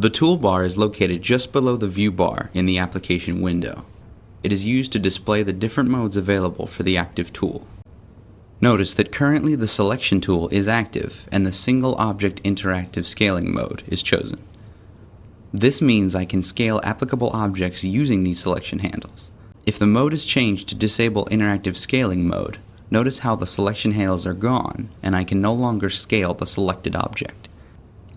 The toolbar is located just below the view bar in the application window. It is used to display the different modes available for the active tool. Notice that currently the selection tool is active and the single object interactive scaling mode is chosen. This means I can scale applicable objects using these selection handles. If the mode is changed to disable interactive scaling mode, notice how the selection handles are gone and I can no longer scale the selected object.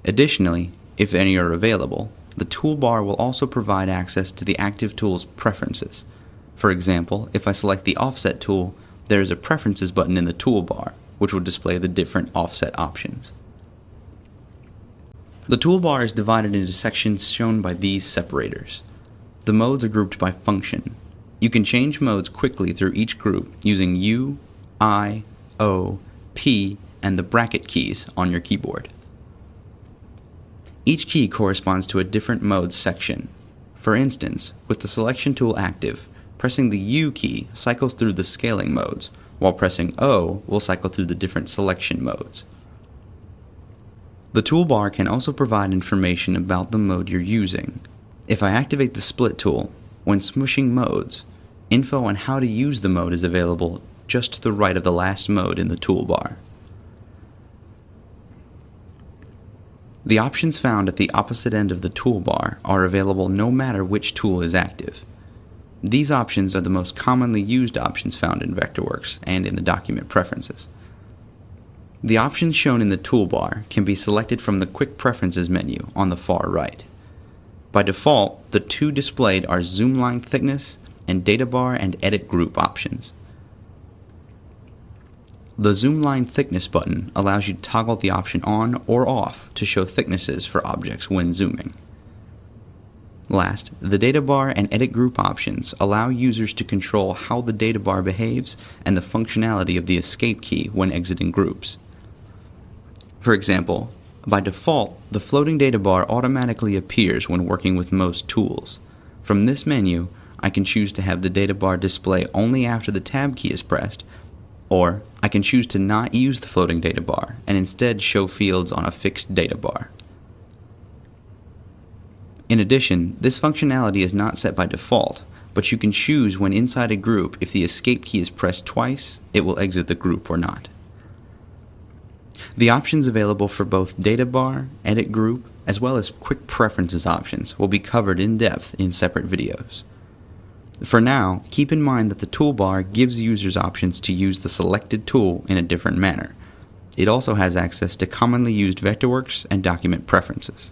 Additionally, if any are available, the toolbar will also provide access to the active tool's preferences. For example, if I select the offset tool, there is a preferences button in the toolbar, which will display the different offset options. The toolbar is divided into sections shown by these separators. The modes are grouped by function. You can change modes quickly through each group using U, I, O, P, and the bracket keys on your keyboard. Each key corresponds to a different mode section. For instance, with the selection tool active, pressing the U key cycles through the scaling modes, while pressing O will cycle through the different selection modes. The toolbar can also provide information about the mode you're using. If I activate the split tool, when smushing modes, info on how to use the mode is available just to the right of the last mode in the toolbar. The options found at the opposite end of the toolbar are available no matter which tool is active. These options are the most commonly used options found in Vectorworks and in the document preferences. The options shown in the toolbar can be selected from the Quick Preferences menu on the far right. By default, the two displayed are Zoom Line Thickness and Data Bar and Edit Group options. The Zoom Line Thickness button allows you to toggle the option on or off to show thicknesses for objects when zooming. Last, the Data Bar and Edit Group options allow users to control how the data bar behaves and the functionality of the escape key when exiting groups. For example, by default, the floating data bar automatically appears when working with most tools. From this menu, I can choose to have the data bar display only after the tab key is pressed, or I can choose to not use the floating data bar and instead show fields on a fixed data bar. In addition, this functionality is not set by default, but you can choose when inside a group if the escape key is pressed twice, it will exit the group or not. The options available for both Data Bar, Edit Group, as well as Quick Preferences options will be covered in depth in separate videos. For now, keep in mind that the toolbar gives users options to use the selected tool in a different manner. It also has access to commonly used Vectorworks and document preferences.